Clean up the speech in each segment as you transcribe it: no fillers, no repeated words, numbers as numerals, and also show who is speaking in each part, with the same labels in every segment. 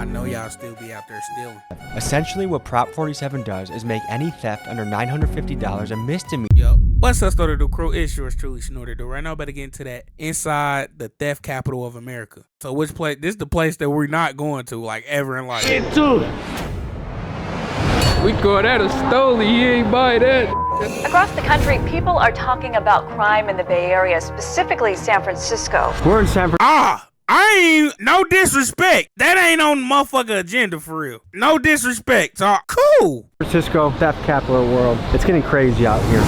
Speaker 1: I know y'all still be out there stealing.
Speaker 2: Essentially, what Prop 47 does is make any theft under $950 a misdemeanor.
Speaker 1: Yo, what's up, Snorter Do crew? It's yours truly, Snorter Do. Right now, better get into that inside the theft capital of America. So, which place? This is the place that we're not going to, like, ever in life.
Speaker 3: Get to it. We call that a stoley. He ain't buy that.
Speaker 4: Across the country, people are talking about crime in the Bay Area, specifically San Francisco.
Speaker 2: We're in San Francisco.
Speaker 1: I ain't, no disrespect. That ain't on the motherfucker agenda for real. No disrespect. So, cool.
Speaker 2: Francisco, theft capital of the world. It's getting crazy out here.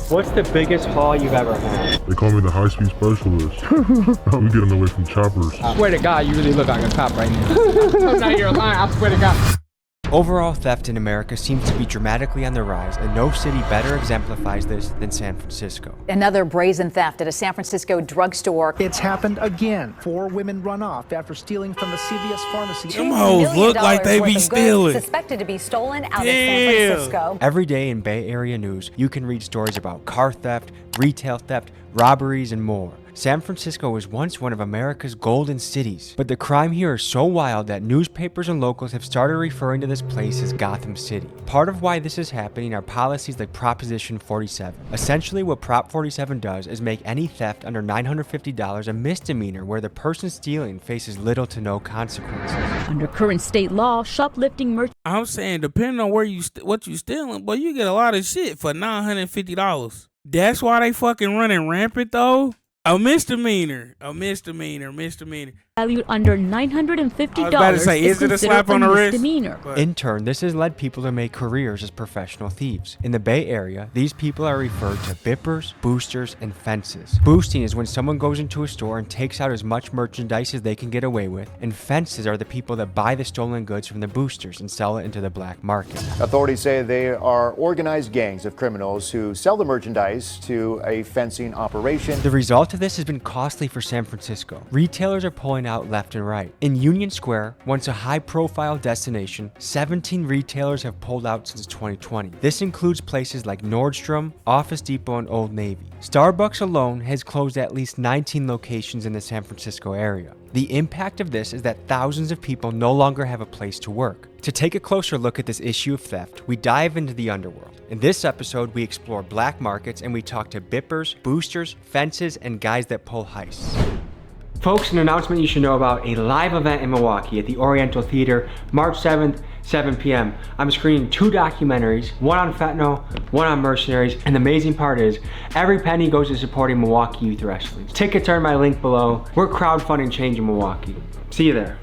Speaker 2: What's the biggest haul you've ever had?
Speaker 5: They call me the high-speed specialist. I'm getting away from choppers.
Speaker 3: I swear to God, you really look like a cop right now. I'm not here lying, I swear to God.
Speaker 2: Overall theft in America seems to be dramatically on the rise, and no city better exemplifies this than San Francisco.
Speaker 4: Another brazen theft at a San Francisco drugstore.
Speaker 6: It's happened again. 4 women run off after stealing from a CVS pharmacy.
Speaker 1: Them hoes look like they be stealing.
Speaker 4: Suspected to be stolen out of San Francisco.
Speaker 2: Every day in Bay Area news, you can read stories about car theft, retail theft, robberies, and more. San Francisco was once one of America's golden cities, but the crime here is so wild that newspapers and locals have started referring to this place as Gotham City. Part of why this is happening are policies like Proposition 47. Essentially, what Prop 47 does is make any theft under $950 a misdemeanor where the person stealing faces little to no consequences.
Speaker 7: Under current state law, shoplifting merchants.
Speaker 1: I'm saying, depending on where what you stealing, but you get a lot of shit for $950. That's why they fucking running rampant though. A misdemeanor.
Speaker 7: Valued under $950.
Speaker 1: I was about to say, is it a slap on the wrist?
Speaker 2: In turn, this has led people to make careers as professional thieves. In the Bay Area, these people are referred to bippers, boosters, and fences. Boosting is when someone goes into a store and takes out as much merchandise as they can get away with, and fences are the people that buy the stolen goods from the boosters and sell it into the black market.
Speaker 8: Authorities say they are organized gangs of criminals who sell the merchandise to a fencing operation.
Speaker 2: The result of this has been costly for San Francisco. Retailers are pulling out left and right. In Union Square, once a high-profile destination, 17 retailers have pulled out since 2020. This includes places like Nordstrom, Office Depot, and Old Navy. Starbucks alone has closed at least 19 locations in the San Francisco area. The impact of this is that thousands of people no longer have a place to work. To take a closer look at this issue of theft, we dive into the underworld. In this episode, we explore black markets and we talk to bippers, boosters, fences, and guys that pull heists. Folks, an announcement you should know about: a live event in Milwaukee at the Oriental Theater, March 7th, 7 p.m. I'm screening 2 documentaries, one on fentanyl, one on mercenaries, and the amazing part is, every penny goes to supporting Milwaukee youth wrestling. Tickets are in my link below. We're crowdfunding change in Milwaukee. See you there.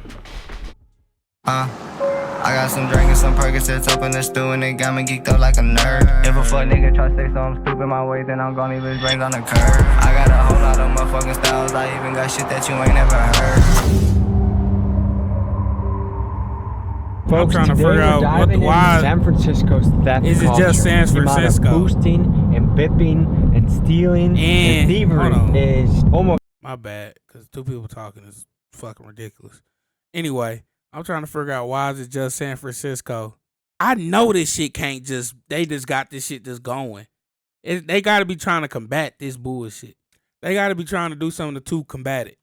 Speaker 9: I got some drink and some Percocets up in the stew and they got me geeked up like a nerd. If a fuck nigga try to say something stupid my way, then I'm gonna leave his brains on the curb. I got a whole lot of motherfucking styles, I even got shit that you ain't never heard.
Speaker 1: I'm trying to figure out why
Speaker 2: San Francisco's theft
Speaker 1: is it
Speaker 2: culture.
Speaker 1: just San
Speaker 2: The amount of
Speaker 1: Francisco?
Speaker 2: boosting and bipping and stealing and thievery is almost.
Speaker 1: My bad, because 2 people talking is fucking ridiculous. Anyway, I'm trying to figure out why is it just San Francisco. I know this shit can't just, they just got this shit just going. They got to be trying to combat this bullshit. They got to be trying to do something to combat it.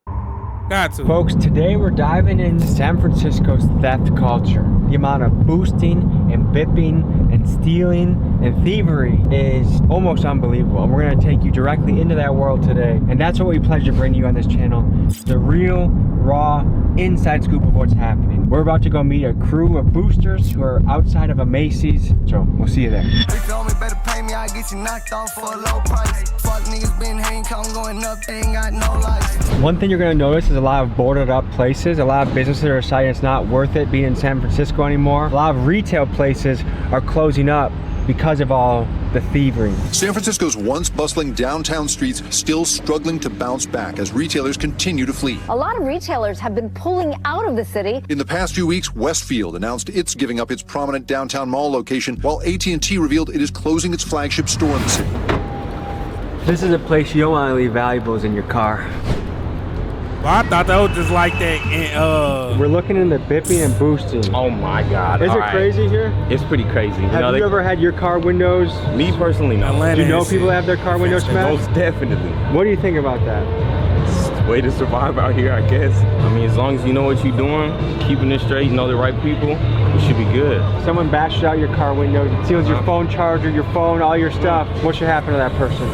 Speaker 1: Got to.
Speaker 2: Folks, today we're diving into San Francisco's theft culture. The amount of boosting and bipping and stealing and thievery is almost unbelievable. And we're going to take you directly into that world today. And that's what we pledge to bring you on this channel. The real, raw, inside scoop of what's happening. We're about to go meet a crew of boosters who are outside of a Macy's. So we'll see you there.
Speaker 9: If you owe me, better pay me, I get you knocked off for a low price. Fuck niggas been handcuffed, going up, they ain't got no life.
Speaker 2: One thing you're going to notice is a lot of boarded up places. A lot of businesses are deciding it's not worth it being in San Francisco anymore. A lot of retail places are closing up because of all the thievery.
Speaker 10: San Francisco's once bustling downtown streets still struggling to bounce back as retailers continue to flee.
Speaker 4: A lot of retailers have been pulling out of the city.
Speaker 10: In the past few weeks, Westfield announced it's giving up its prominent downtown mall location, while AT&T revealed it is closing its flagship store in the city.
Speaker 2: This is a place you don't want to leave valuables in your car.
Speaker 1: Well, I thought that was just like that. And
Speaker 2: We're looking into bipping and boosting.
Speaker 11: Oh my God.
Speaker 2: Is
Speaker 11: All
Speaker 2: it
Speaker 11: right.
Speaker 2: crazy here?
Speaker 11: It's pretty crazy.
Speaker 2: Have you ever had your car windows?
Speaker 11: Me personally, no.
Speaker 1: Atlanta
Speaker 2: Do you know
Speaker 1: is-
Speaker 2: people that have their car windows smashed?
Speaker 11: Most definitely.
Speaker 2: What do you think about that?
Speaker 11: It's the way to survive out here, I guess. I mean, as long as you know what you're doing, keeping it straight, know the right people, you should be good.
Speaker 2: Someone bashes out your car windows, steals your phone charger, your phone, all your stuff. What should happen to that person?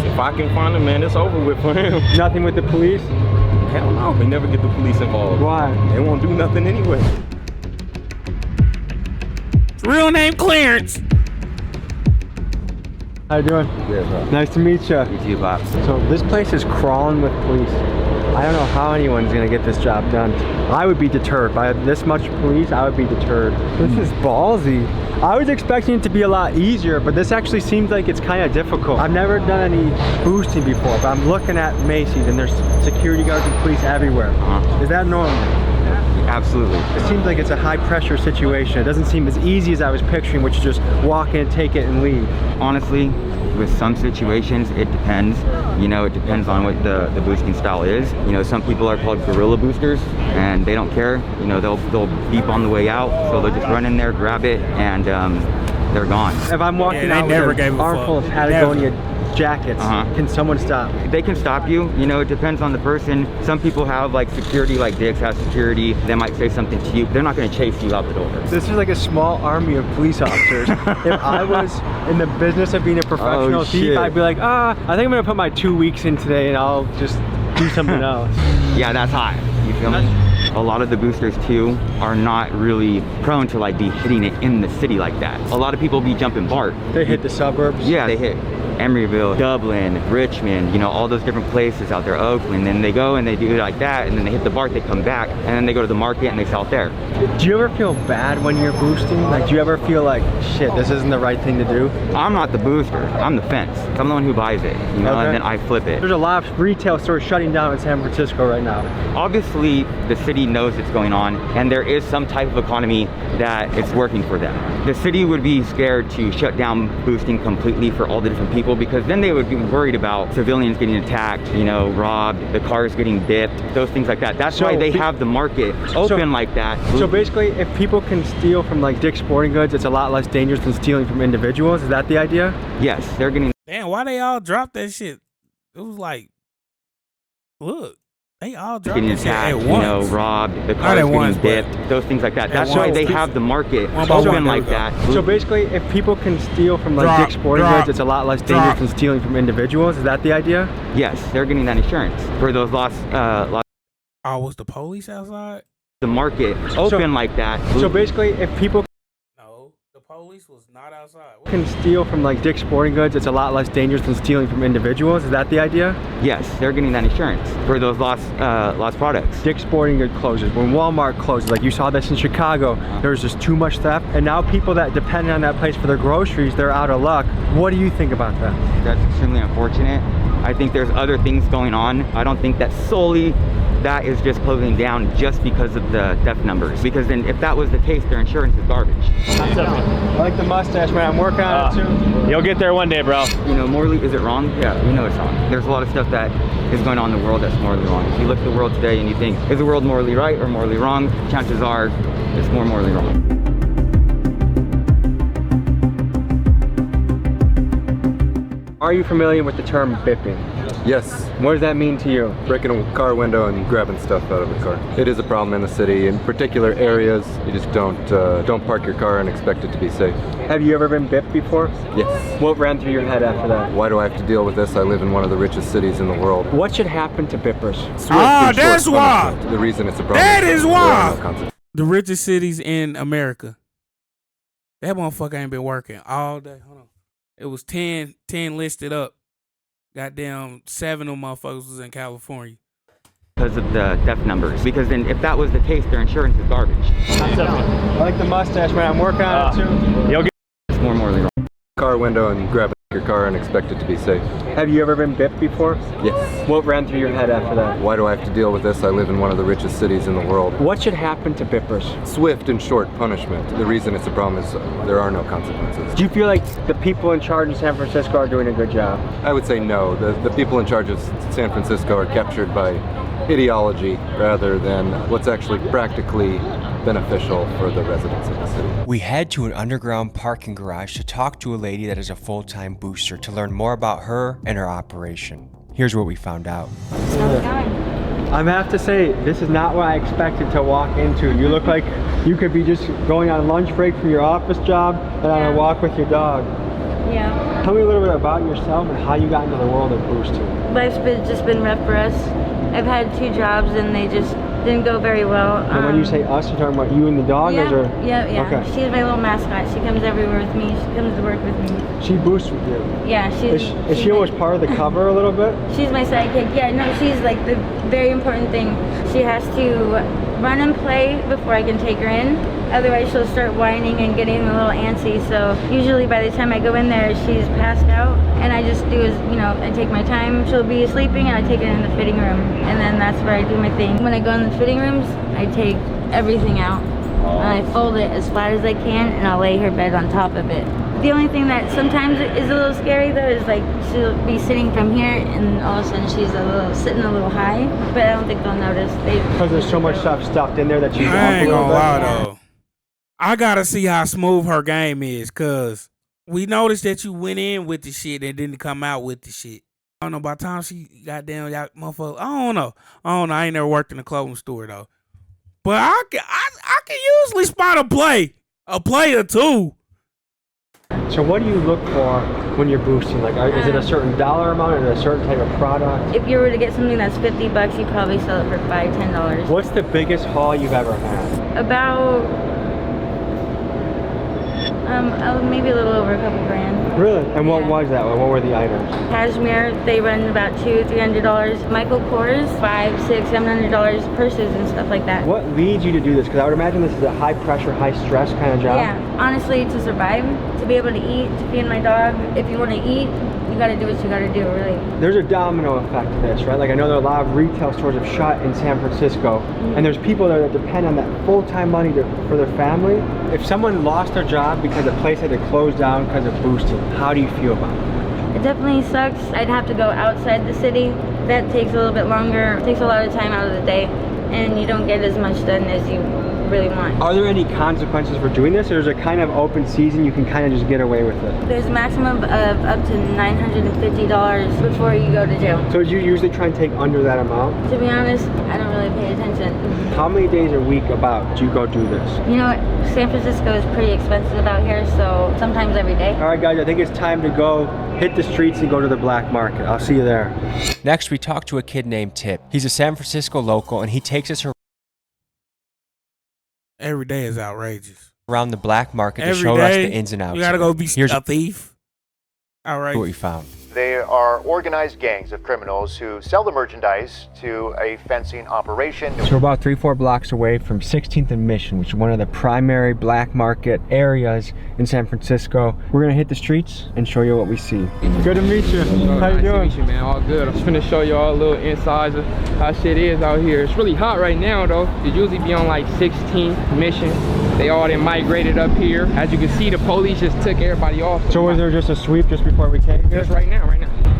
Speaker 11: If I can find him, man, it's over with for him.
Speaker 2: Nothing with the police?
Speaker 11: Hell no, they never get the police involved.
Speaker 2: Why?
Speaker 11: They won't do nothing anyway.
Speaker 1: real name Clarence.
Speaker 2: How you doing?
Speaker 12: Good, bro.
Speaker 2: Nice to meet you.
Speaker 12: You too, Bob.
Speaker 2: So this place is crawling with police. I don't know how anyone's gonna get this job done. I would be deterred. By this much police, I would be deterred. This is ballsy. I was expecting it to be a lot easier, but this actually seems like it's kind of difficult. I've never done any boosting before, but I'm looking at Macy's and there's security guards and police everywhere. Is that normal?
Speaker 12: Absolutely.
Speaker 2: It seems like it's a high pressure situation. It doesn't seem as easy as I was picturing, which is just walk in, take it, and leave.
Speaker 12: Honestly, with some situations, it depends. You know, it depends on what the boosting style is. You know, some people are called guerrilla boosters, and they don't care. You know, they'll beep on the way out, so they'll just run in there, grab it, and they're gone.
Speaker 2: If I'm walking out with an armful of Patagonia jackets, can someone stop me?
Speaker 12: They can stop you. You know, it depends on the person. Some people have like security, like Diggs has security. They might say something to you. They're not going to chase you out the door.
Speaker 2: This is like a small army of police officers. If I was in the business of being a professional thief, I'd be like, I think I'm gonna put my 2 weeks in today and I'll just do something else.
Speaker 12: Yeah, that's high. You feel me? A lot of the boosters too are not really prone to like be hitting it in the city like that. A lot of people be jumping BART.
Speaker 2: They hit the suburbs?
Speaker 12: Yeah, they hit Emeryville, Dublin, Richmond, you know, all those different places out there, Oakland. Then they go and they do it like that, and then they hit the BART, they come back, and then they go to the market and they sell it there.
Speaker 2: Do you ever feel bad when you're boosting? Like, do you ever feel like, shit, this isn't the right thing to do?
Speaker 12: I'm not the booster, I'm the fence. I'm the one who buys it, you know, and then I flip it.
Speaker 2: There's a lot of retail stores shutting down in San Francisco right now.
Speaker 12: Obviously, the city knows it's going on, and there is some type of economy that it's working for them. The city would be scared to shut down boosting completely for all the different people, because then they would be worried about civilians getting attacked, you know, robbed, the cars getting dipped, those things like that. That's why they have the market open like that.
Speaker 2: So basically, if people can steal from like Dick's Sporting Goods, it's a lot less dangerous than stealing from individuals. Is that the idea?
Speaker 12: Yes, they're getting.
Speaker 1: Damn, why they all dropped that shit? It was like, look, they all dropped
Speaker 12: getting
Speaker 1: that shit at
Speaker 12: attacked,
Speaker 1: once.
Speaker 12: you know, robbed, the cars getting dipped, those things like that. That's why they have the market open like that.
Speaker 2: So basically, if people can steal from like Dick's Sporting Goods, it's a lot less dangerous than stealing from individuals. Is that the idea?
Speaker 12: Yes, they're getting that insurance for those lost.
Speaker 1: Oh, was the police outside?
Speaker 12: The market open like that.
Speaker 2: So basically, if people
Speaker 1: The police was not outside.
Speaker 2: can steal from like Dick's Sporting Goods, it's a lot less dangerous than stealing from individuals. Is that the idea?
Speaker 12: Yes, they're getting that insurance for those lost products.
Speaker 2: Dick's Sporting Goods closes. When Walmart closes, like you saw this in Chicago, there's just too much theft, and now people that depend on that place for their groceries, they're out of luck. What do you think about that?
Speaker 12: That's extremely unfortunate. I think there's other things going on. I don't think that solely that is just closing down just because of the theft numbers. Because then if that was the case, their insurance is garbage.
Speaker 2: I like the mustache, man. I'm working on it too.
Speaker 11: You'll get there one day, bro.
Speaker 12: You know, morally, is it wrong? Yeah, we know it's wrong. There's a lot of stuff that is going on in the world that's morally wrong. If you look at the world today and you think, is the world morally right or morally wrong? Chances are it's more morally wrong.
Speaker 2: Are you familiar with the term bipping?
Speaker 13: Yes.
Speaker 2: What does that mean to you?
Speaker 13: Breaking a car window and grabbing stuff out of a car. It is a problem in the city. In particular areas, you just don't park your car and expect it to be safe.
Speaker 2: Have you ever been bipped before?
Speaker 13: Yes.
Speaker 2: What ran through your head after that?
Speaker 13: Why do I have to deal with this? I live in one of the richest cities in the world.
Speaker 2: What should happen to bippers?
Speaker 1: That's why.
Speaker 13: The reason it's a problem.
Speaker 1: That is why.
Speaker 13: No consequence.
Speaker 1: The richest cities in America. That motherfucker ain't been working all day. Hold on. It was 10 listed up. Goddamn, 7 of them motherfuckers was in California.
Speaker 12: Because of the theft numbers. Because then if that was the case, their insurance is garbage.
Speaker 2: I like the mustache, man. I'm working on it too.
Speaker 11: You'll get.
Speaker 12: It's more morally wrong.
Speaker 13: Car window and grab your car and expect it to be safe.
Speaker 2: Have you ever been bipped before?
Speaker 13: Yes.
Speaker 2: What ran through your head after that?
Speaker 13: Why do I have to deal with this? I live in one of the richest cities in the world.
Speaker 2: What should happen to bippers?
Speaker 13: Swift and short punishment. The reason it's a problem is there are no consequences.
Speaker 2: Do you feel like the people in charge in San Francisco are doing a good job?
Speaker 13: I would say no. The people in charge of San Francisco are captured by ideology rather than what's actually practically beneficial for the residents of the city.
Speaker 2: We head to an underground parking garage to talk to a lady that is a full-time booster to learn more about her and her operation. Here's what we found out.
Speaker 14: How's it going?
Speaker 2: I have to say, this is not what I expected to walk into. You look like you could be just going on lunch break from your office job and on a walk with your dog.
Speaker 14: Yeah.
Speaker 2: Tell me a little bit about yourself and how you got into the world of boosting.
Speaker 14: Life's just been rough for us. I've had 2 jobs and they just didn't go very well.
Speaker 2: And when you say us, you're talking about you and the dog?
Speaker 14: Yeah,
Speaker 2: or?
Speaker 14: yeah.
Speaker 2: Okay.
Speaker 14: She's my little mascot. She comes everywhere with me. She comes to work with me.
Speaker 2: She boosts with you?
Speaker 14: Yeah,
Speaker 2: Is she almost part of the cover a little bit?
Speaker 14: She's my sidekick. Yeah, no, she's like the very important thing. She has to run and play before I can take her in. Otherwise, she'll start whining and getting a little antsy. So usually by the time I go in there, she's passed out. And I just do is, I take my time. She'll be sleeping and I take her in the fitting room. And then that's where I do my thing. When I go in the fitting rooms, I take everything out. And I fold it as flat as I can and I'll lay her bed on top of it. The only thing that sometimes is a little scary though is like she'll be sitting from here and all of a sudden she's sitting a little high, but I don't think they'll notice.
Speaker 2: Because there's so much stuff stuffed in there that you
Speaker 1: I ain't gonna lie though. I gotta see how smooth her game is, cause we noticed that you went in with the shit and didn't come out with the shit. I don't know, by the time she goddamn y'all motherfucker, I don't know. I ain't never worked in a clothing store though. But I can usually spot a play or two.
Speaker 2: So what do you look for when you're boosting? Like, is it a certain dollar amount or a certain type of product?
Speaker 14: If you were to get something that's $50, you probably sell it for $5, $10.
Speaker 2: What's the biggest haul you've ever had?
Speaker 14: About maybe a little over a couple grand.
Speaker 2: Really? And what was that one? What were the items?
Speaker 14: Cashmere, they run about $200, $300. Michael Kors, $500, $600, $700. Purses and stuff like that.
Speaker 2: What leads you to do this? Because I would imagine this is a high pressure, high stress kind of job.
Speaker 14: Yeah, honestly, to survive, to be able to eat, to feed my dog. If you want to eat, you got to do what you got to do, really.
Speaker 2: There's a domino effect to this, right? Like I know there are a lot of retail stores have shut in San Francisco, and there's people there that depend on that full-time money for their family. If someone lost their job because a place had to close down because of boosting, how do you feel about it?
Speaker 14: It definitely sucks. I'd have to go outside the city. That takes a little bit longer. It takes a lot of time out of the day, and you don't get as much done as you really want.
Speaker 2: Are there any consequences for doing this, or is it kind of open season, you can kind of just get away with it?
Speaker 14: There's a maximum of up to $950 before you go to jail.
Speaker 2: So do you usually try and take under that amount?
Speaker 14: To be honest, I don't really pay attention.
Speaker 2: How many days a week about do you go do this?
Speaker 14: You know what, San Francisco is pretty expensive out here, so sometimes every day.
Speaker 2: All right guys, I think it's time to go hit the streets and go to the black market. I'll see you there. Next, we talk to a kid named Tip. He's a San Francisco local and he takes us
Speaker 1: every day is outrageous.
Speaker 2: Around the black market to show us the ins and outs.
Speaker 1: You gotta go be a thief. Outrageous.
Speaker 2: What we found.
Speaker 8: They are organized gangs of criminals who sell the merchandise to a fencing operation.
Speaker 2: So we're about 3-4 blocks away from 16th and Mission, which is one of the primary black market areas in San Francisco. We're gonna hit the streets and show you what we see. Good to meet you. How you doing?
Speaker 3: Nice to meet you, man. All good. I'm just gonna show you all a little insides of how shit is out here. It's really hot right now though. It usually be on like 16th Mission. They all then migrated up here. As you can see, the police just took everybody off.
Speaker 2: So was there just a sweep just before we came here?
Speaker 3: Just right now.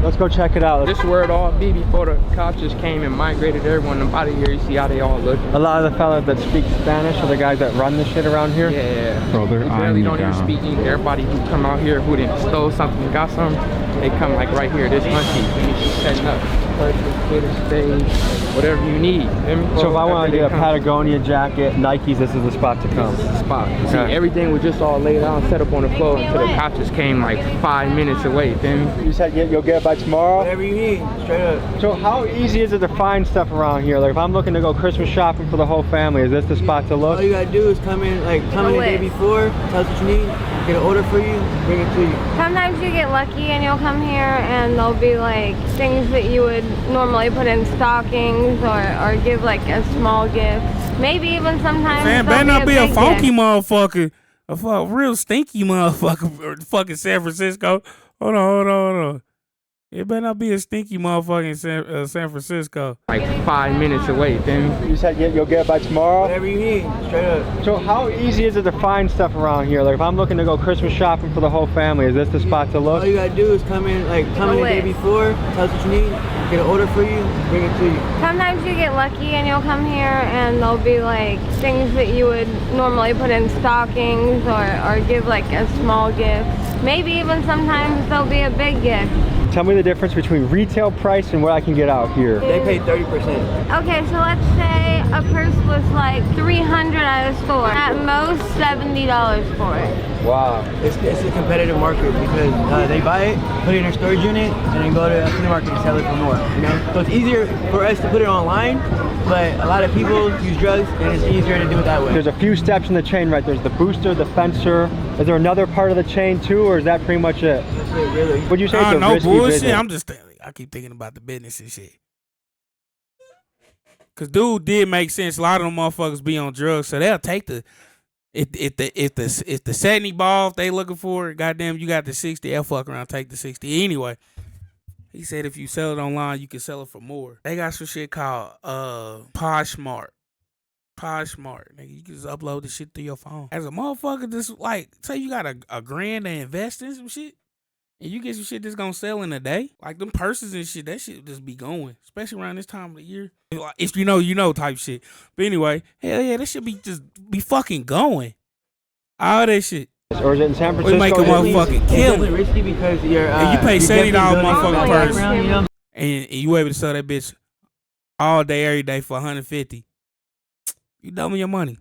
Speaker 2: Let's go check it out.
Speaker 3: This is where it all be before the cops just came and migrated everyone out of here. You see how they all look.
Speaker 2: A lot of the fellas that speak Spanish are the guys that run the shit around here?
Speaker 3: Yeah.
Speaker 11: Bro, they're
Speaker 3: they barely don't even speak English. Everybody who come out here who didn't stole something, got something, they come like right here. This monkey, setting up. Purchase, stage, whatever you need.
Speaker 2: So if I want to get a Patagonia jacket, Nikes, this is the spot to come.
Speaker 3: This is the spot. Okay. See, everything was just all laid out and set up on the floor until the cops just came like 5 minutes away.
Speaker 2: You said you'll get it by tomorrow?
Speaker 15: Whatever you need, straight up.
Speaker 2: So how easy is it to find stuff around here? Like if I'm looking to go Christmas shopping for the whole family, is this the spot to look?
Speaker 15: All you gotta do is come in the day before, tell us what you need, get an order for you, bring it to you.
Speaker 16: Sometimes you get lucky and you'll come here and there'll be like things that you would normally put in stockings or give like a small gift. Maybe even sometimes.
Speaker 1: Man, better not be a funky motherfucker. A real stinky motherfucker. Fucking San Francisco. Hold on. It better not be a stinky motherfucker in San Francisco.
Speaker 3: Like 5 minutes away, then.
Speaker 2: You said you'll get it by tomorrow?
Speaker 15: Whatever you need, straight up.
Speaker 2: So how easy is it to find stuff around here? Like if I'm looking to go Christmas shopping for the whole family, is this the spot to look?
Speaker 15: All you gotta do is come in the day before, tell us what you need, get an order for you, bring it to you.
Speaker 16: Sometimes you get lucky and you'll come here and there'll be like things that you would normally put in stockings or give like a small gift. Maybe even sometimes there'll be a big gift.
Speaker 2: Tell me the difference between retail price and what I can get out here.
Speaker 15: They pay 30%.
Speaker 16: Okay, so let's say a purse was like $300 at a store. At most $70 for it.
Speaker 2: Wow.
Speaker 15: It's a competitive market because they buy it, put it in their storage unit, and then go to the market and sell it for more. You know? So it's easier for us to put it online, but a lot of people use drugs and it's easier to do it that way.
Speaker 2: There's a few steps in the chain, right? There's the booster, the fencer. Is there another part of the chain too, or is that pretty much it?
Speaker 15: That's it, really.
Speaker 2: Would you say it's a
Speaker 1: no
Speaker 2: risky
Speaker 1: bullshit.
Speaker 2: business?
Speaker 1: I'm just I keep thinking about the business and shit. Cause dude did make sense. A lot of them motherfuckers be on drugs, so they'll take if the 70 ball if they looking for it, goddamn you got the 60, they'll fuck around, take the 60. Anyway, he said if you sell it online, you can sell it for more. They got some shit called Poshmark. Poshmark, nigga, you can just upload the shit to your phone. As a motherfucker, just like say you got a grand to invest in some shit, and you get some shit that's gonna sell in a day, like them purses and shit, that shit just be going, especially around this time of the year. Like, if you know type shit. But anyway, hell yeah, that should be fucking going. All that shit.
Speaker 2: Or is it in San Francisco?
Speaker 1: We make a motherfucking kill it.
Speaker 15: It's risky because you're.
Speaker 1: You pay $70 motherfucking purse,
Speaker 15: you know?
Speaker 1: and you able to sell that bitch all day, every day for $150. You double your money.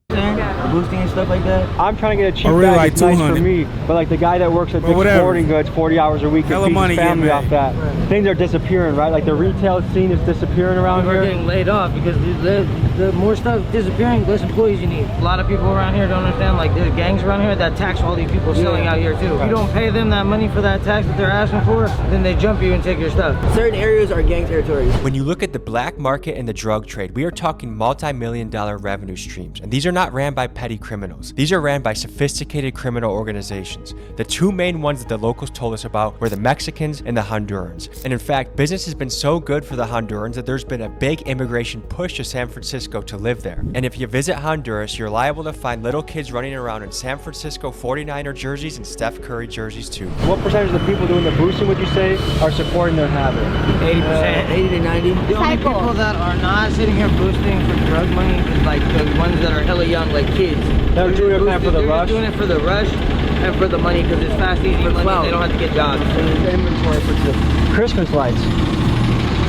Speaker 15: Boosting and stuff like that.
Speaker 2: I'm trying to get a cheap
Speaker 1: really
Speaker 2: bag.
Speaker 1: like
Speaker 2: It's nice for
Speaker 1: 200.
Speaker 2: me, but like the guy that works at Dick's Sporting Goods 40 hours a week and
Speaker 1: Hella
Speaker 2: feeds
Speaker 1: money
Speaker 2: his family
Speaker 1: getting
Speaker 2: off that.
Speaker 15: Right.
Speaker 2: Things are disappearing, right? Like the retail scene is disappearing around
Speaker 15: We're
Speaker 2: here.
Speaker 15: getting laid off because the more stuff disappearing, less employees you need. A lot of people around here don't understand, like there's gangs around here that tax all these people selling out here too. If you don't pay them that money for that tax that they're asking for, then they jump you and take your stuff. Certain areas are gang territory.
Speaker 2: When you look at the black market and the drug trade, we are talking multi-million-dollar revenue streams. And these are not ran by petty criminals. These are ran by sophisticated criminal organizations. The two main ones that the locals told us about were the Mexicans and the Hondurans. And in fact, business has been so good for the Hondurans that there's been a big immigration push to San Francisco to live there. And if you visit Honduras, you're liable to find little kids running around in San Francisco 49er jerseys and Steph Curry jerseys too. What percentage of the people doing the boosting would you say are supporting their habit?
Speaker 15: 80%, 80 to 90. The only people that are not sitting here boosting for drug money is like the ones that are hella young, like kids.
Speaker 2: They're doing it for the rush?
Speaker 15: They're doing it for the rush and for the money because it's fast, easy money. They don't have to get jobs.
Speaker 2: Inventory for the Christmas lights.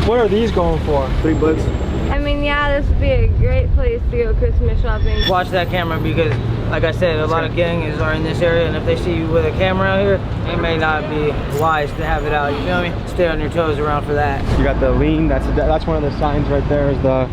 Speaker 2: What are these going for?
Speaker 15: $3.
Speaker 16: I mean, yeah, this would be a great place to go Christmas shopping.
Speaker 15: Watch that camera because, like I said, a lot of gangs are in this area, and if they see you with a camera out here, it may not be wise to have it out. You feel me? Stay on your toes around for that.
Speaker 2: You got the lean. That's one of the signs right there. Is the.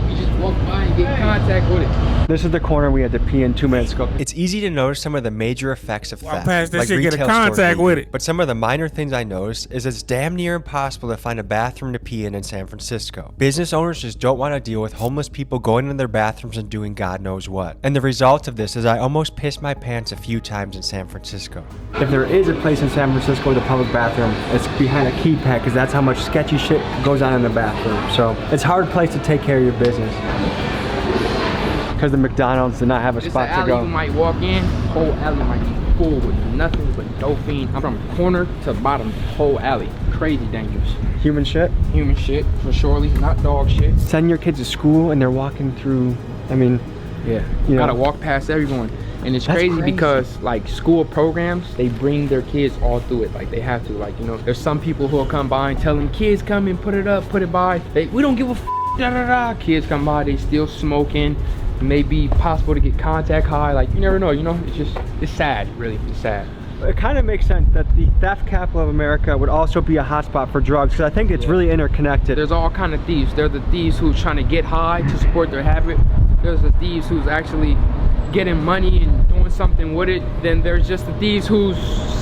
Speaker 3: You just walk by and get in contact with it.
Speaker 2: This is the corner we had to pee in 2 minutes ago. It's easy to notice some of the major effects of theft.
Speaker 1: past that
Speaker 2: like
Speaker 1: shit, get in
Speaker 2: retail
Speaker 1: contact
Speaker 2: stores
Speaker 1: with
Speaker 2: leaking.
Speaker 1: it.
Speaker 2: But some of the minor things I noticed is it's damn near impossible to find a bathroom to pee in San Francisco. Business owners just don't want to deal with homeless people going into their bathrooms and doing God knows what. And the result of this is I almost pissed my pants a few times in San Francisco. If there is a place in San Francisco with a public bathroom, it's behind a keypad because that's how much sketchy shit goes on in the bathroom. So it's a hard place to take care of your business. Because the McDonald's did not have a spot to go.
Speaker 3: You might walk in, whole alley might be full with nothing but dope fiend. I'm from corner to bottom, whole alley. Crazy dangerous.
Speaker 2: Human shit?
Speaker 3: Human shit, for surely, not dog shit.
Speaker 2: Send your kids to school and they're walking through, I mean,
Speaker 3: yeah,
Speaker 2: you
Speaker 3: gotta
Speaker 2: know.
Speaker 3: walk past everyone. And it's crazy because like school programs, they bring their kids all through it. Like they have to, like, you know, there's some people who'll come by and tell them, kids come and put it up, put it by. We don't give a da da da. Kids come by, they still smoking. It may be possible to get contact high. Like you never know, you know, it's sad, really, it's sad.
Speaker 2: It kind of makes sense that the theft capital of America would also be a hotspot for drugs because I think it's really interconnected.
Speaker 3: There's all kind of thieves. They're the thieves who's trying to get high to support their habit. There's the thieves who's actually getting money and doing something with it. Then there's just the thieves who's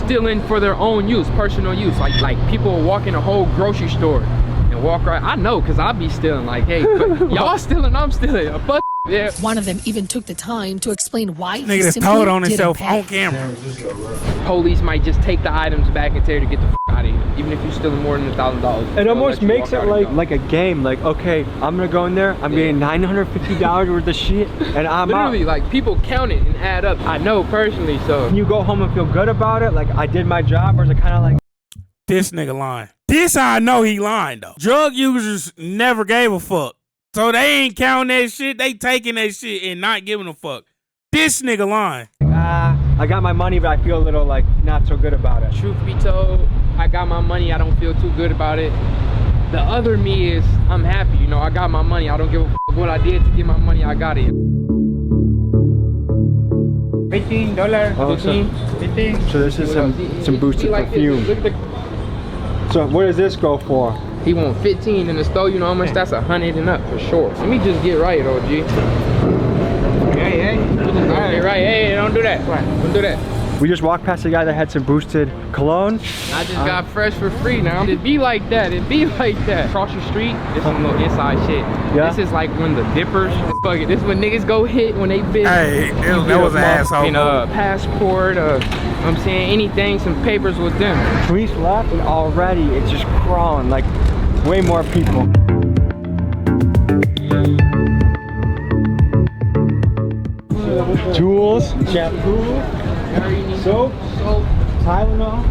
Speaker 3: stealing for their own use, personal use. Like people walk in a whole grocery store and walk right. I know, cause I be stealing. Like, hey, y'all stealing, I'm stealing. But Yeah.
Speaker 17: One of them even took the time to explain why he
Speaker 1: Nigga just
Speaker 17: simply
Speaker 1: told on
Speaker 17: didn't
Speaker 1: himself
Speaker 17: pay.
Speaker 1: on camera.
Speaker 3: Police might just take the items back and tell you to get the out of here, even if you're stealing more than $1,000.
Speaker 2: It almost makes it like a game. Like, okay, I'm gonna go in there, I'm getting $950 worth of shit, and I'm
Speaker 3: literally
Speaker 2: out.
Speaker 3: like people count it and add up. I know personally, so
Speaker 2: You go home and feel good about it, like I did my job, or is it kind of like
Speaker 1: This nigga lying. This how I know he lying though. Drug users never gave a fuck. So they ain't counting that shit. They taking that shit and not giving a fuck. This nigga lying.
Speaker 2: I got my money, but I feel a little like not so good about it.
Speaker 3: truth be told, I got my money, I don't feel too good about it. The other me is, I'm happy, you know, I got my money, I don't give a fuck what I did to get my money, I got it. $15,
Speaker 2: Oh,
Speaker 3: 15, 15.
Speaker 2: So this is some boosted
Speaker 3: like
Speaker 2: perfume.
Speaker 3: Look at the,
Speaker 2: So what does this go for?
Speaker 3: he want 15 in the store, you know how much? That's 100 and up for sure. Let me just get right, OG. Hey, get right, hey, don't do that. Don't do that.
Speaker 2: We just walked past a guy that had some boosted cologne.
Speaker 3: I just got fresh for free now. It be like that. It be like that. Across the street, this some little inside shit.
Speaker 2: Yeah.
Speaker 3: This is like when the dippers. Fuck it. This is when niggas go hit when they bid.
Speaker 1: Hey, that was an asshole.
Speaker 3: And passport, I'm saying anything, some papers with them.
Speaker 2: Police left and already it's just crawling like way more people. Tools, shampoo, soap, Tylenol.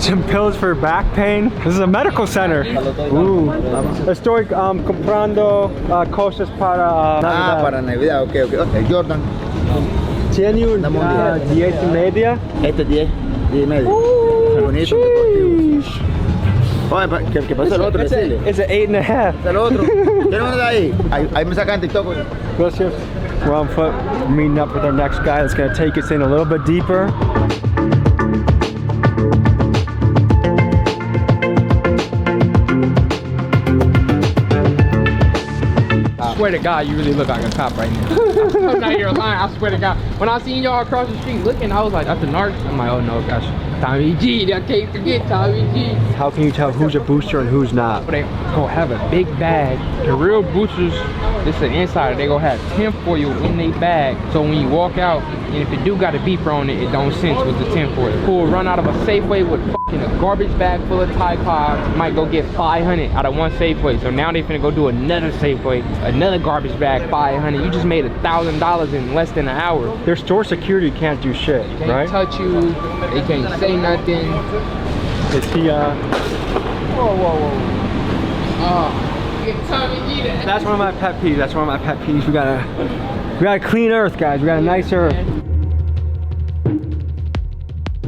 Speaker 2: Some pills for back pain. This is a medical center. Ooh. Estoy comprando cosas para Navidad.
Speaker 18: Para Navidad, ok. Jordan.
Speaker 2: ¿Tiene un 10.5?
Speaker 18: Este 10.5. Bonito, deportivo. Oye, ¿qué pasa el otro?
Speaker 2: It's an 8.5.
Speaker 18: El otro. ¿Qué no de ahí? Ahí me sacan TikTok.
Speaker 2: Gracias. We're on foot, meeting up with our next guy that's gonna take us in a little bit deeper.
Speaker 3: I swear to God, you really look like a cop right now. I'm not here lying, I swear to God. When I seen y'all across the street looking, I was like, that's the narcs. I'm like, oh no, gosh. Tommy G, I can't forget Tommy G.
Speaker 2: How can you tell who's a booster and who's not?
Speaker 3: They go have a big bag. The real boosters, this is an insider, they gonna have tinfoil in their bag. So when you walk out, and if it do got a beeper on it, it don't sense with the tinfoil. Who will run out of a Safeway with fucking a garbage bag full of Tide Pods, might go get 500 out of one Safeway. So now they finna go do another Safeway, another garbage bag, 500. You just made $1,000 in less than an hour.
Speaker 2: Their store security can't do shit,
Speaker 3: They
Speaker 2: right?
Speaker 3: can't touch you, they can't say nothing.
Speaker 2: Is he
Speaker 3: Whoa, whoa, whoa.
Speaker 2: That's one of my pet peeves. That's one of my pet peeves. We got a clean earth, guys. We got a nice earth.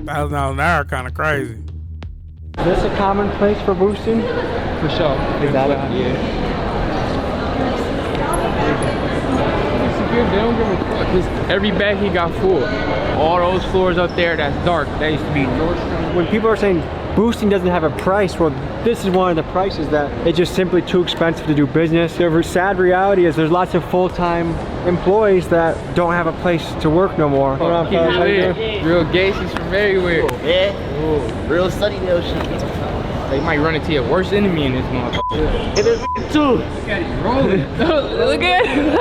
Speaker 1: $1,000 an hour kind of crazy.
Speaker 2: Is this a common place for boosting?
Speaker 3: For sure.
Speaker 2: Is that
Speaker 3: yeah. They don't give a fuck. 'Cause every bag he got full. All those floors up there that's dark, that used to be Nordstrom.
Speaker 2: When people are saying boosting doesn't have a price, well, this is one of the prices that it's just simply too expensive to do business. The sad reality is there's lots of full-time employees that don't have a place to work no more.
Speaker 3: Real gangsters from everywhere.
Speaker 18: Yeah. Real sunny little shit.
Speaker 3: They might run into your worst enemy in this motherfucker.
Speaker 18: It is too.
Speaker 3: Look at him rolling. Look at him.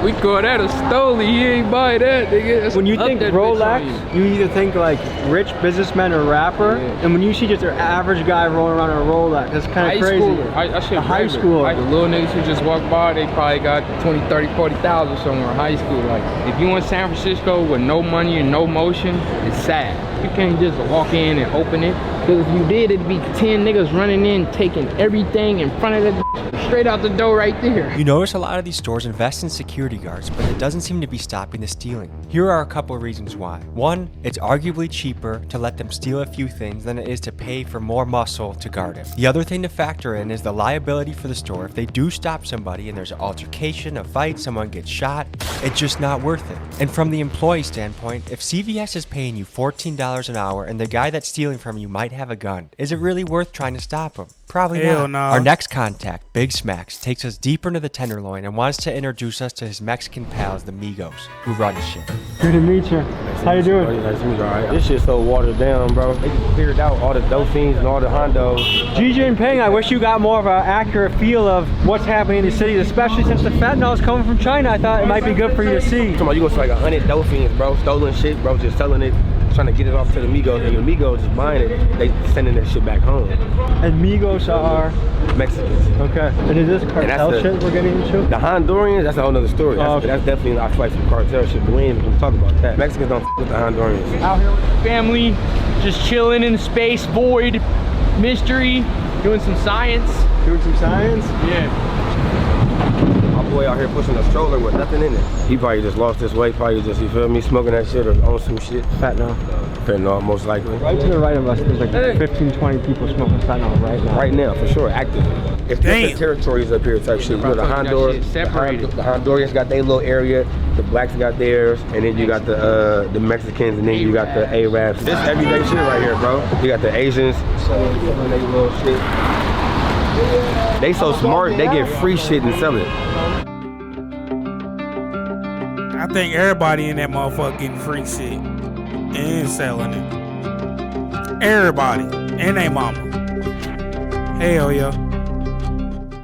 Speaker 3: We call that a stole. He ain't buy that, nigga. That's
Speaker 2: when you think
Speaker 3: that
Speaker 2: Rolex, you either think like rich businessman or rapper, and when you see just an average guy rolling around in a Rolex, that's kind of crazy.
Speaker 3: I should
Speaker 2: high school.
Speaker 3: Like the little niggas who just walk by, they probably got 20, 30, 40,000 somewhere in high school. Like if you in San Francisco with no money and no motion, it's sad. You can't just walk in and open it. Because if you did, it'd be 10 niggas running in, taking everything in front of the straight out the door right there.
Speaker 2: You notice a lot of these stores invest in security guards, but it doesn't seem to be stopping the stealing. Here are a couple of reasons why. One, it's arguably cheaper to let them steal a few things than it is to pay for more muscle to guard it. The other thing to factor in is the liability for the store. If they do stop somebody and there's an altercation, a fight, someone gets shot, it's just not worth it. And from the employee standpoint, if CVS is paying you $14 an hour and the guy that's stealing from you might have a gun. Is it really worth trying to stop him? Probably
Speaker 1: Hell
Speaker 2: not.
Speaker 1: no.
Speaker 2: Our next contact, Big Smacks, takes us deeper into the Tenderloin and wants to introduce us to his Mexican pals, the Migos, who run the shit.
Speaker 19: Good to meet you. How you doing?
Speaker 11: Nice to meet you. All right. This shit's so watered down, bro. They just cleared out all the Dolphins and all the Hondos.
Speaker 19: Xi Jinping, I wish you got more of an accurate feel of what's happening in the cities, especially since the fentanyl is coming from China. I thought it might be good for you to see.
Speaker 11: Come on, you go to like 100 Dolphins, bro. Stolen shit, bro. Just selling it, trying to get it off to the Migos. And the Migos just buying it. They sending that shit back home.
Speaker 19: And Migos are
Speaker 11: Mexicans.
Speaker 19: Okay. And is this cartel shit we're getting into?
Speaker 11: The Hondurians, that's a whole nother story. That's, that's definitely, I feel like, some cartel shit, but we ain't even gonna talk about that. Mexicans don't f with the Hondurians.
Speaker 3: Out here with the family, just chilling in the space void, mystery, doing some science.
Speaker 19: Doing some science?
Speaker 3: Yeah.
Speaker 11: My boy out here pushing a stroller with nothing in it. He probably just lost his weight, probably just, you feel me, smoking that shit or on some shit.
Speaker 19: Fentanyl.
Speaker 11: Fentanyl, most likely.
Speaker 19: Right to the right of us, there's like 15, 20 people smoking fentanyl right now.
Speaker 11: Right now, for sure, active. It's different territories up here type shit. You know, the Hondurians got their little area, the blacks got theirs, and then you got the Mexicans, and then you got the Arabs. This everyday shit right here, bro. You got the Asians, selling their little shit. They so smart, they get free shit and sell it.
Speaker 1: I think everybody in that motherfucker getting free shit and selling it. Everybody and they mama. Hell yeah.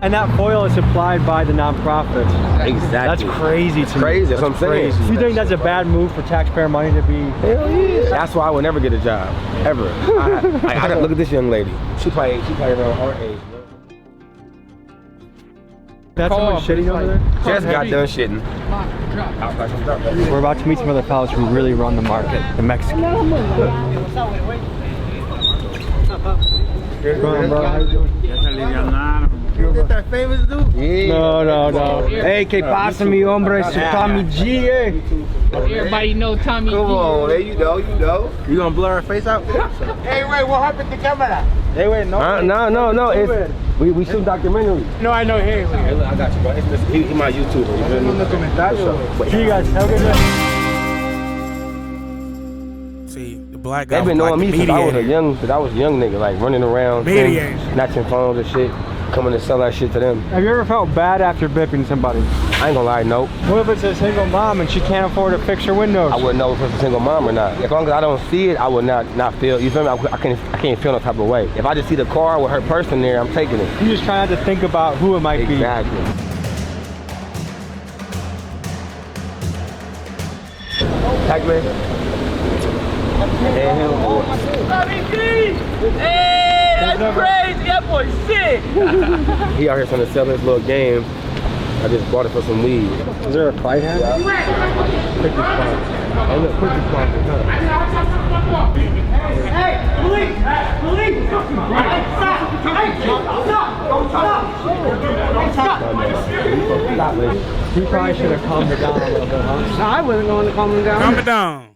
Speaker 19: And that foil is supplied by the nonprofits.
Speaker 11: Exactly.
Speaker 19: That's crazy to me.
Speaker 11: Crazy, that's what I'm saying.
Speaker 19: You think that's a bad move for taxpayer money to be?
Speaker 11: Hell yeah. That's why I would never get a job, ever. I look at this young lady. She probably around our age.
Speaker 19: That's someone shitting over there?
Speaker 11: Just got done shitting.
Speaker 19: We're about to meet some other fellas who really run the market, the Mexicans.
Speaker 18: Is that famous dude?
Speaker 19: Yeah. No. Hey, que pasa, mi hombre? It's Tommy G, eh?
Speaker 3: Everybody know Tommy G.
Speaker 11: Come on, there you know.
Speaker 18: You gonna blur our face out? Hey, wait, what happened to camera? Hey, wait, no.
Speaker 11: No. We shoot documentaries.
Speaker 19: No, I know. Hey,
Speaker 11: look, I got you, bro. He's my YouTuber. You feel me?
Speaker 19: See you guys. Have a good day.
Speaker 1: See, the black guy.
Speaker 11: They've been knowing me since I was a young nigga, like running around, snatching phones and shit, coming to sell that shit to them.
Speaker 19: Have you ever felt bad after bipping somebody?
Speaker 11: I ain't gonna lie, no.
Speaker 19: What if it's a single mom and she can't afford to fix her windows?
Speaker 11: I wouldn't know if it's a single mom or not. As long as I don't see it, I would not feel, you feel me? I can't feel no type of way. If I just see the car with her person there, I'm taking it.
Speaker 19: You just try not to think about who it might be.
Speaker 11: Exactly. Pac-Man. And him.
Speaker 3: Hey, that's crazy. That boy's sick.
Speaker 11: He out here trying to sell his little game. I just bought it for some weed.
Speaker 19: Is there a fight hat?
Speaker 11: Yeah. Quick response. Oh, look, quick response.
Speaker 18: Hey, police! Police! Stop!
Speaker 19: He probably should have calmed her down a little bit, huh?
Speaker 3: I wasn't going to calm him down.
Speaker 1: Calm it down.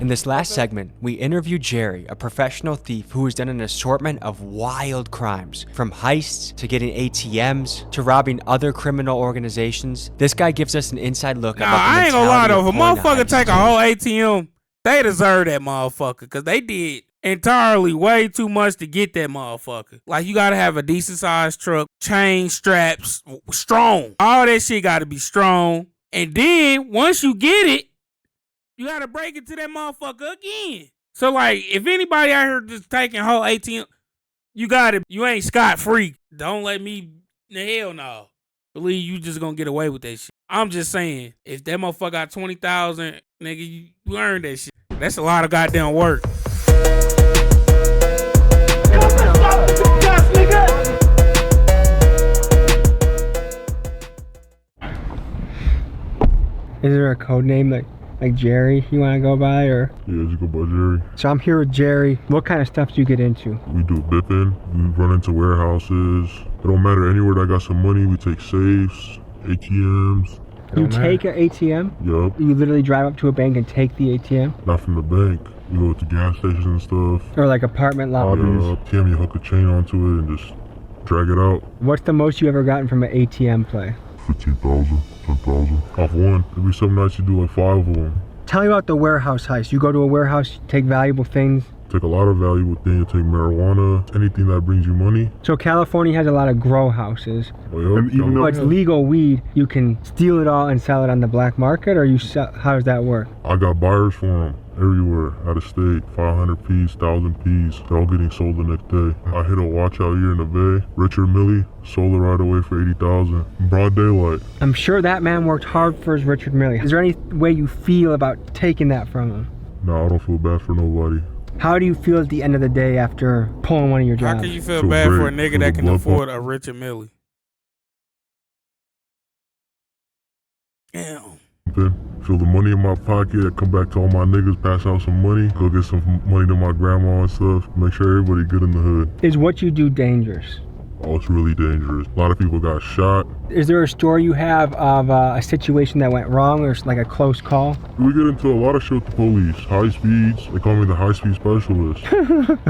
Speaker 2: In this last segment, we interview Jerry, a professional thief who has done an assortment of wild crimes, from heists to getting ATMs to robbing other criminal organizations. This guy gives us an inside look about the
Speaker 1: I ain't gonna lie though. If a
Speaker 2: mentality of
Speaker 1: motherfucker take a whole ATM, they deserve that motherfucker because they did entirely way too much to get that motherfucker. Like, you gotta have a decent sized truck, chain straps, strong. All that shit gotta be strong. And then once you get it, you gotta break it to that motherfucker again. So like, if anybody out here just taking whole ATM, you ain't scot free. Don't let me, hell no. Believe you just gonna get away with that shit. I'm just saying, if that motherfucker got 20,000, nigga, you earned that shit. That's a lot of goddamn work.
Speaker 19: Is there a code name like Jerry you want to go by, or?
Speaker 5: Yeah, just go by Jerry.
Speaker 19: So I'm here with Jerry. What kind of stuff do you get into?
Speaker 5: We do bipping. We run into warehouses. It don't matter, anywhere that got some money, we take safes, ATMs.
Speaker 19: You take an ATM?
Speaker 5: Yup.
Speaker 19: You literally drive up to a bank and take the ATM?
Speaker 5: Not from the bank. We go to gas stations and stuff.
Speaker 19: Or like apartment lobbies?
Speaker 5: Yeah, you hook a chain onto it and just drag it out.
Speaker 19: What's the most you ever gotten from an ATM play?
Speaker 5: 15,000, 10,000. Off one. There'll be some nights you do like 5 of them.
Speaker 19: Tell me about the warehouse heist. You go to a warehouse, you take valuable things.
Speaker 5: Take a lot of valuable things. Take marijuana, anything that brings you money.
Speaker 19: So California has a lot of grow houses.
Speaker 5: Oh, yeah. And even though
Speaker 19: it's legal weed, you can steal it all and sell it on the black market, or how does that work?
Speaker 5: I got buyers for them everywhere, out of state, 500 piece, 1,000 piece, they're all getting sold the next day. I hit a watch out here in the Bay, Richard Milley, sold it right away for 80,000, broad daylight.
Speaker 19: I'm sure that man worked hard for his Richard Milley. Is there any way you feel about taking that from him?
Speaker 5: No, I don't feel bad for nobody.
Speaker 19: How do you feel at the end of the day after pulling one of your jobs?
Speaker 1: How can you feel bad for a nigga that can afford a Richard Milley? Damn.
Speaker 5: Feel the money in my pocket, come back to all my niggas, pass out some money, go get some money to my grandma and stuff, make sure everybody good in the hood.
Speaker 19: Is what you do dangerous?
Speaker 5: Oh, it's really dangerous. A lot of people got shot.
Speaker 19: Is there a story you have of a situation that went wrong or like a close call?
Speaker 5: We get into a lot of shit with the police. High speeds. They call me the high speed specialist.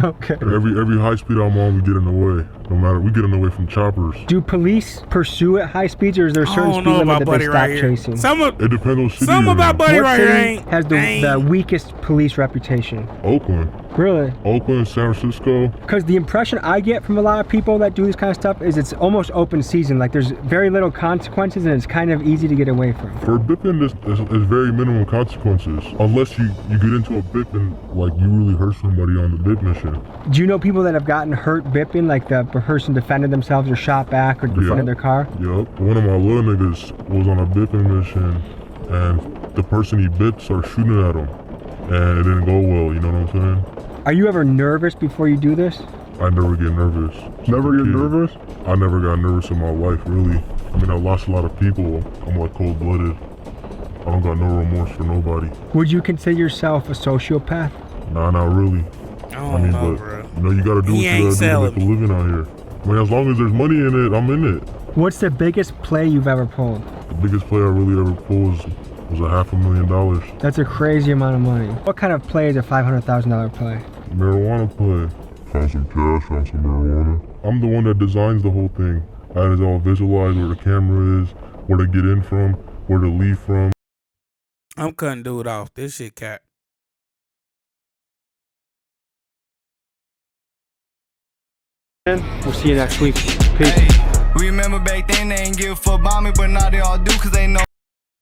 Speaker 19: Okay.
Speaker 5: Every high speed I'm on, we get in the way. No matter, we get in the way from choppers.
Speaker 19: Do police pursue at high speeds, or is there a certain speed limit that they stop chasing?
Speaker 5: It depends on city.
Speaker 1: Some about buddy
Speaker 19: what
Speaker 1: right
Speaker 19: city
Speaker 1: here
Speaker 19: has the weakest police reputation?
Speaker 5: Oakland.
Speaker 19: Really?
Speaker 5: Oakland, San Francisco.
Speaker 19: Because the impression I get from a lot of people that do this kind of stuff is it's almost open season. Like there's very little consequences and it's kind of easy to get away from.
Speaker 5: For a bipping, there's very minimum consequences. Unless you get into a bipping, like you really hurt somebody on the bip mission.
Speaker 19: Do you know people that have gotten hurt bipping, like the person defended themselves or shot back or defended their car?
Speaker 5: Yep. One of my little niggas was on a bipping mission and the person he bipped started shooting at him. And it didn't go well, you know what I'm saying?
Speaker 19: Are you ever nervous before you do this?
Speaker 5: I never get nervous.
Speaker 18: Never get nervous?
Speaker 5: I never got nervous in my life, really. I mean, I lost a lot of people. I'm like cold-blooded. I don't got no remorse for nobody.
Speaker 19: Would you consider yourself a sociopath?
Speaker 5: Nah, not really.
Speaker 1: I mean, know,
Speaker 5: but
Speaker 1: bro.
Speaker 5: you know, you gotta do what you gotta do to make a living out here. I mean, as long as there's money in it, I'm in it.
Speaker 19: What's the biggest play you've ever pulled?
Speaker 5: The biggest play I really ever pulled was $500,000.
Speaker 19: That's a crazy amount of money. What kind of play is a $500,000 play?
Speaker 5: Marijuana play. Found some cash, found some marijuana. I'm the one that designs the whole thing. I had it all visualized where the camera is, where to get in from, where to leave from.
Speaker 1: I'm cutting dude off. This shit cap.
Speaker 19: We'll see you next week. Peace.
Speaker 9: Remember back then they ain't give a fuck about me, but now they all do cause they know.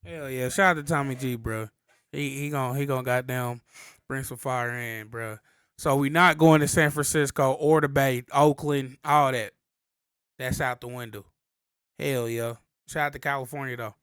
Speaker 1: Hell yeah, shout out to Tommy G, bro. He gonna goddamn bring some fire in, bro. So we not going to San Francisco or the Bay, Oakland, all that. That's out the window. Hell yeah. Shout out to California though.